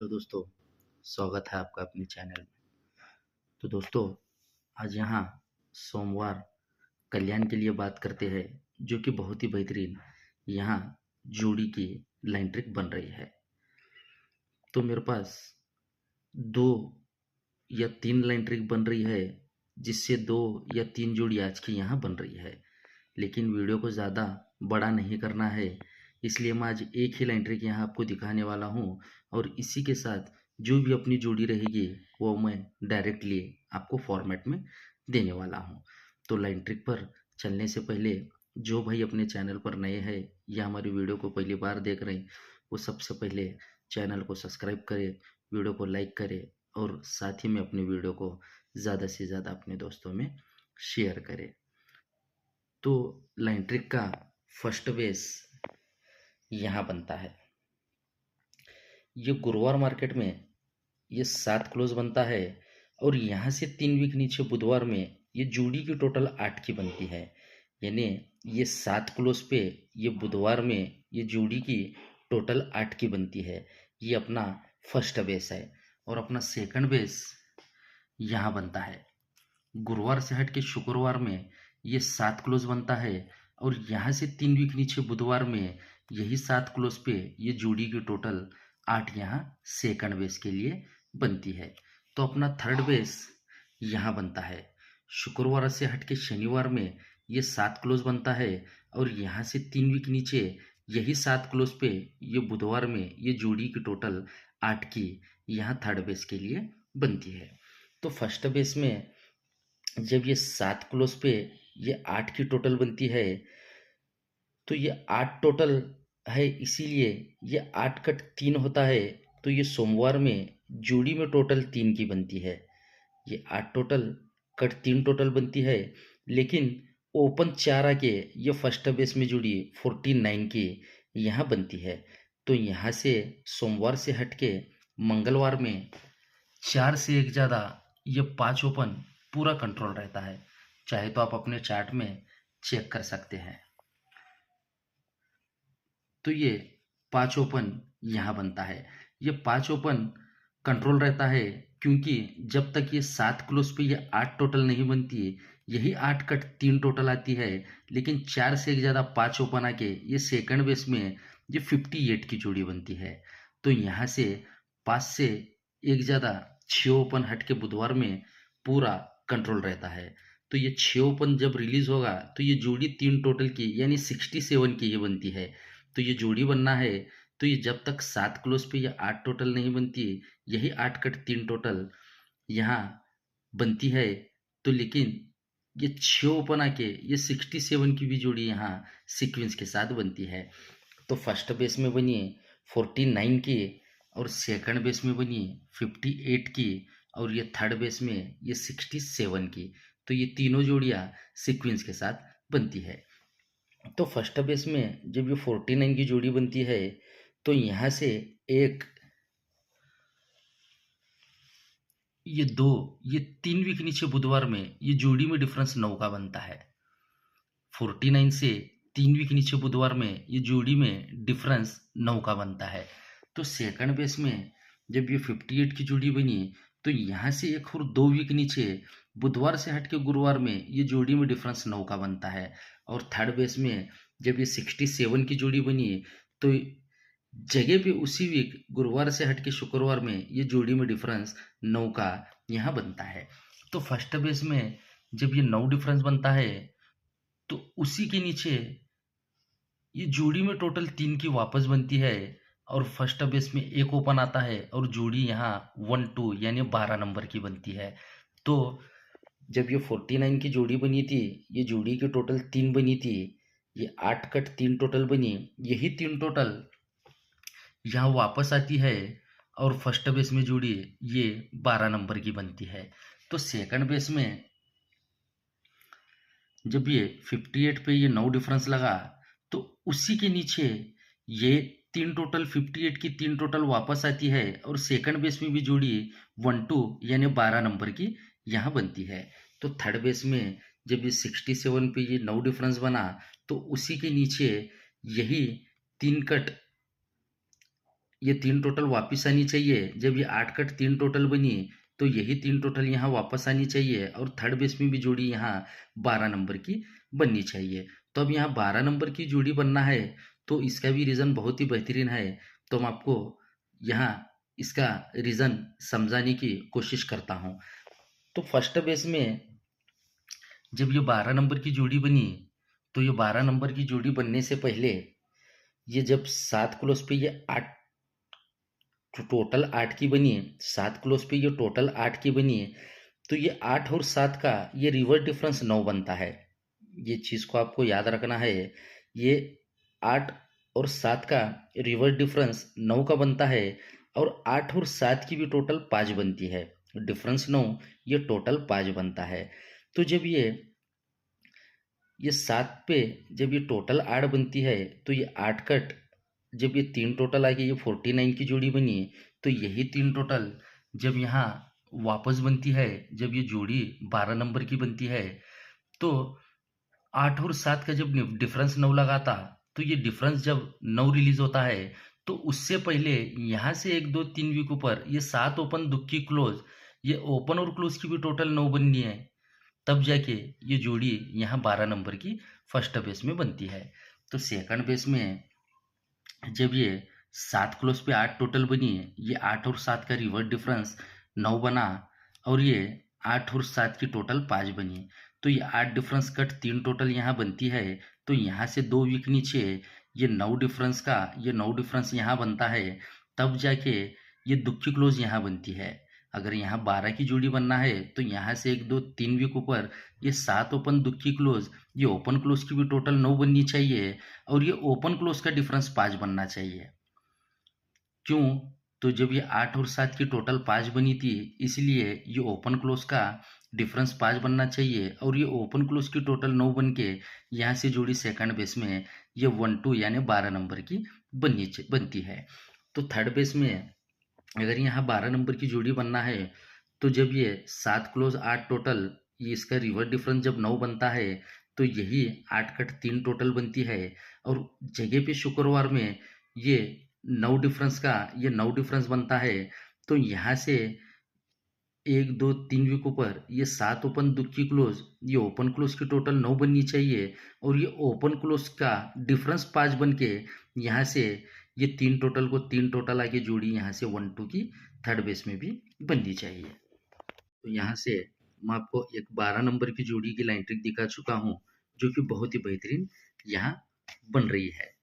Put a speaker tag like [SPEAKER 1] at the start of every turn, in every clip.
[SPEAKER 1] तो दोस्तों, स्वागत है आपका अपने चैनल में। तो दोस्तों, आज यहाँ सोमवार कल्याण के लिए बात करते हैं, जो कि बहुत ही बेहतरीन यहाँ जोड़ी की लाइन ट्रिक बन रही है। तो मेरे पास दो या तीन लाइन ट्रिक बन रही है, जिससे दो या तीन जोड़ी आज की यहाँ बन रही है। लेकिन वीडियो को ज़्यादा बड़ा नहीं करना है, इसलिए मैं आज एक ही लाइन ट्रिक यहाँ आपको दिखाने वाला हूँ। और इसी के साथ जो भी अपनी जोड़ी रहेगी वो मैं डायरेक्टली आपको फॉर्मेट में देने वाला हूँ। तो लाइन ट्रिक पर चलने से पहले जो भाई अपने चैनल पर नए हैं या हमारी वीडियो को पहली बार देख रहे हैं, वो सबसे पहले चैनल को सब्सक्राइब करें, वीडियो को लाइक करें और साथ ही में अपने वीडियो को ज़्यादा से ज़्यादा अपने दोस्तों में शेयर करें। तो लाइन ट्रिक का फर्स्ट बेस यहाँ बनता है। ये गुरुवार मार्केट में ये 7 क्लोज बनता है और यहाँ से 3 वीक नीचे बुधवार में ये जोड़ी की टोटल 8 की बनती है। यानी ये 7 क्लोज पे ये बुधवार में ये जोड़ी की टोटल 8 की बनती है। ये अपना फर्स्ट बेस है। और अपना सेकंड बेस यहाँ बनता है। गुरुवार से हट के शुक्रवार में ये 7 क्लोज बनता है और यहाँ से 3 वीक नीचे बुधवार में यही 7 क्लोज पे ये जोड़ी की टोटल 8 यहाँ सेकंड बेस के लिए बनती है। तो अपना थर्ड बेस यहाँ बनता है। शुक्रवार से हट के शनिवार में ये 7 क्लोज बनता है और यहाँ से 3 वीक नीचे यही 7 क्लोज पे ये बुधवार में ये जोड़ी की टोटल 8 की यहाँ थर्ड बेस के लिए बनती है। तो फर्स्ट बेस में जब ये 7 क्लोज पे ये 8 की टोटल बनती है, तो ये 8 टोटल है, इसीलिए ये 8 कट 3 होता है। तो ये सोमवार में जोड़ी में टोटल 3 की बनती है। ये 8 टोटल कट 3 टोटल बनती है, लेकिन ओपन 4 आके ये फर्स्ट बेस में जुड़ी 49 की यहाँ बनती है। तो यहाँ से सोमवार से हटके मंगलवार में 4 से एक ज़्यादा ये 5 ओपन पूरा कंट्रोल रहता है। चाहे तो आप अपने चार्ट में चेक कर सकते हैं। तो ये 5 ओपन यहाँ बनता है। ये 5 ओपन कंट्रोल रहता है, क्योंकि जब तक ये 7 क्लोज पे ये 8 टोटल नहीं बनती, यही 8 कट 3 टोटल आती है। लेकिन 4 से एक ज़्यादा 5 ओपन आके ये सेकंड बेस में ये 58 की जोड़ी बनती है। तो यहाँ से 5 से एक ज़्यादा 6 ओपन हट के बुधवार में पूरा कंट्रोल रहता है। तो ये 6 ओपन जब रिलीज होगा तो ये जोड़ी 3 टोटल की यानी 67 की ये बनती है। तो ये जोड़ी बनना है, तो ये जब तक 7 क्लोज पे ये 8 टोटल नहीं बनती, यही 8 कट 3 टोटल यहाँ बनती है। तो लेकिन ये 6 ओपन आके ये 67 की भी जोड़ी यहाँ सीक्वेंस के साथ बनती है। तो फर्स्ट बेस में बनी 49 की और सेकंड बेस में बनी 58 की और ये थर्ड बेस में ये 67 की। तो ये तीनों जोड़ियाँ सीक्वेंस के साथ बनती है। तो फर्स्ट बेस में जब ये 49 की जोड़ी बनती है, तो यहाँ से एक ये 3 वीक नीचे बुधवार में ये जोड़ी में डिफरेंस 9 का बनता है। 49 से 3 वीक नीचे बुधवार में ये जोड़ी में डिफरेंस 9 का बनता है। तो सेकंड बेस में जब ये 58 की जोड़ी बनी, तो यहाँ से एक और 2 वीक नीचे बुधवार से हट के गुरुवार में ये जोड़ी में डिफरेंस 9 का बनता है। और थर्ड बेस में जब ये 67 की जोड़ी बनी, तो जगह पे उसी वीक गुरुवार से हट के शुक्रवार में ये जोड़ी में डिफरेंस 9 का यहाँ बनता है। तो फर्स्ट बेस में जब ये 9 डिफरेंस बनता है, तो उसी के नीचे ये जोड़ी में टोटल 3 की वापस बनती है और फर्स्ट बेस में एक ओपन आता है और जोड़ी यहाँ 1 2 यानी 12 नंबर की बनती है। तो जब ये 49 की जोड़ी बनी थी, ये जोड़ी की टोटल 3 बनी थी, ये 8 कट 3 टोटल बनी, यही 3 टोटल यहाँ वापस आती है और फर्स्ट बेस में जोड़ी ये 12 नंबर की बनती है। तो सेकंड बेस में जब ये 58 पे ये 9 डिफरेंस लगा, तो उसी के नीचे ये 3 टोटल 58 की 3 टोटल वापस आती है और सेकंड बेस में भी जोड़ी 1 2 यानी 12 नंबर की यहाँ बनती है। तो थर्ड बेस में जब ये 67 पे ये 9 डिफरेंस बना, तो उसी के नीचे यही 3 कट ये 3 टोटल वापस आनी चाहिए। जब ये 8 कट 3 टोटल बनी तो यही 3 टोटल यहाँ वापस आनी चाहिए और थर्ड बेस में भी जोड़ी यहाँ 12 नंबर की बननी चाहिए। तो अब यहाँ 12 नंबर की जोड़ी बनना है तो इसका भी रीज़न बहुत ही बेहतरीन है। तो मैं आपको यहाँ इसका रीज़न समझाने की कोशिश करता हूँ। तो फर्स्ट बेस में जब ये 12 नंबर की जोड़ी बनी तो ये 12 नंबर की जोड़ी बनने से पहले ये जब 7 क्लोज पे ये 8 टोटल 8 की बनी है, 7 क्लोज पे ये टोटल 8 की बनी है, तो ये 8 और 7 का ये रिवर्स डिफरेंस 9 बनता है। ये चीज़ को आपको याद रखना है। ये 8 और 7 का रिवर्स डिफरेंस 9 का बनता है और 8 और 7 की भी टोटल 5 बनती है। डिफरेंस 9, ये टोटल 5 बनता है। तो जब ये 7 पे जब ये टोटल 8 बनती है तो ये 8 कट जब ये 3 टोटल आ गई, ये 49 की जोड़ी बनी, तो यही 3 टोटल जब यहाँ वापस बनती है, जब ये जोड़ी 12 नंबर की बनती है, तो 8 और 7 का जब डिफरेंस 9 लगाता, तो ये डिफरेंस जब 9 रिलीज होता है तो उससे पहले यहाँ से 1 2 3 वीक ऊपर ये 7 ओपन दुक्की क्लोज, ये ओपन और क्लोज की भी टोटल 9 बननी है, तब जाके ये जोड़ी यहाँ 12 नंबर की फर्स्ट बेस में बनती है। तो सेकंड बेस में जब ये 7 क्लोज पे 8 टोटल बनी, ये 8 और 7 का रिवर्स डिफरेंस 9 बना और ये 8 और 7 की टोटल 5 बनी, तो ये 8 डिफरेंस कट 3 टोटल यहाँ बनती है। तो यहाँ से 2 वीक नीचे ये 9 डिफरेंस का ये 9 डिफरेंस यहाँ बनता है, तब जाके ये दुक्की क्लोज यहाँ बनती है। अगर यहाँ 12 की जोड़ी बनना है तो यहाँ से 1 2 3 वीक ऊपर ये 7 ओपन दुक्की क्लोज, ये ओपन क्लोज की भी टोटल 9 बननी चाहिए और ये ओपन क्लोज का डिफरेंस 5 बनना चाहिए। क्यों? तो जब ये 8 और 7 की टोटल 5 बनी थी, इसलिए ये ओपन क्लोज का डिफरेंस 5 बनना चाहिए और ये ओपन क्लोज की टोटल 9 बन के यहाँ से जोड़ी सेकंड बेस में ये 1 2 यानी 12 नंबर की बनती है। तो थर्ड बेस में अगर यहाँ 12 नंबर की जोड़ी बनना है तो जब ये 7 क्लोज 8 टोटल, ये इसका रिवर्स डिफरेंस जब 9 बनता है तो यही 8 कट 3 टोटल बनती है और जगह पे शुक्रवार में ये 9 डिफरेंस बनता है। तो यहाँ से 1 2 3 वीक ऊपर ये 7 ओपन दुक्की क्लोज, ये ओपन क्लोज की टोटल 9 बननी चाहिए और ये ओपन क्लोज का डिफरेंस 5 बन के यहाँ से ये 3 टोटल को 3 टोटल आके जोड़ी यहाँ से 1 2 की थर्ड बेस में भी बननी चाहिए। तो यहाँ से मैं आपको एक 12 नंबर की जोड़ी की लाइन ट्रिक दिखा चुका हूँ जो कि बहुत ही बेहतरीन यहाँ बन रही है।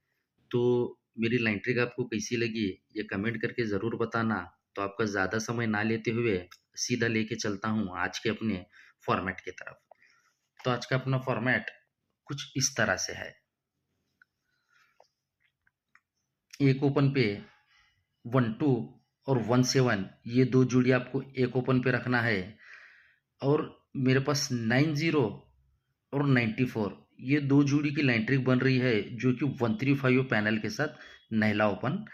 [SPEAKER 1] तो मेरी लाइन ट्रिक आपको कैसी लगी ये कमेंट करके ज़रूर बताना। तो आपका ज़्यादा समय ना लेते हुए सीधा लेके चलता हूँ आज के अपने फॉर्मेट की तरफ। तो आज का अपना फॉर्मेट कुछ इस तरह से है। एक ओपन पे 1 2 और 1 7, ये दो जोड़ी आपको एक ओपन पे रखना है और मेरे पास 9 0 और 94, ये दो जोड़ी की लाइन ट्रिक बन रही है जो कि 135 पैनल के साथ नहला ओपन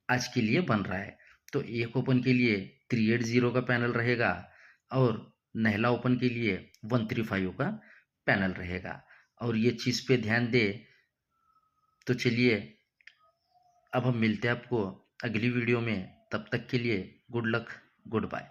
[SPEAKER 1] आज के लिए बन रहा है। तो एक ओपन के लिए 380 का पैनल रहेगा और नहला ओपन के लिए 135 का पैनल रहेगा। और ये चीज़ पे ध्यान दे। तो चलिए अब हम मिलते हैं आपको अगली वीडियो में, तब तक के लिए गुड लक, गुड बाय।